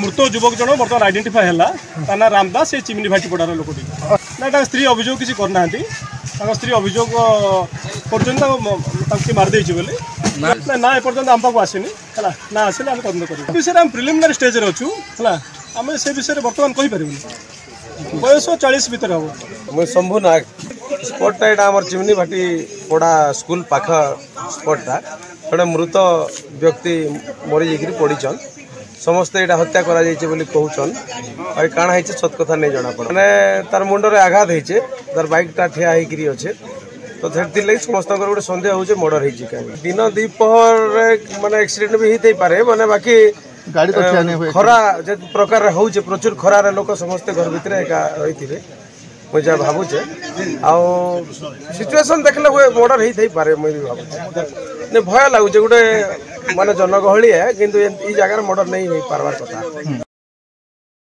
मृत युवक जन बर्तमान आइडेंटिफाई है ना रामदास ये चिमनी भाटीपड़ार लोकटी ना स्त्री अभियोग किसी करना स्त्री अभियोग कर मारिदे बोली ना एपर्तंत आम पाक आसनी है ना आसने आम तदंत कर विषय आम प्रिलिमिनारी स्टेज अच्छू है आम से विषय बर्तमान कहीपर बयस 40 भितर हम मुझे शंभु नाग स्पॉटा यहाँ चिमनी भाटी पड़ा स्कूल पाख स्पॉटा जड़े मृत व्यक्ति मरी जाकर पड़ीचन समस्ते यहाँ हत्या कहचन और काण है सत कथा नहीं जना पड़ा मैंने तार मुंडे आघात होचे तार बाइकटा ठिया होकर अच्छे तो से लगे समस्त गोटे सन्देह हो मर्डर हो दिन द्विपहर माने एक्सीडेंट भी होते पारे माने बाकी गाड़ी तो खरा जो प्रकार हो प्रचुर खरार लोक समस्ते घर भितर एका रही मुझे जहाँ भावुचे सिचुएशन देखले हुए मर्डर हो पारे मुझे भावुचे भय लगुचे गोटे माने जनगहली है किंतु ये जगह मर्डर नहीं हो पार्बार कथा।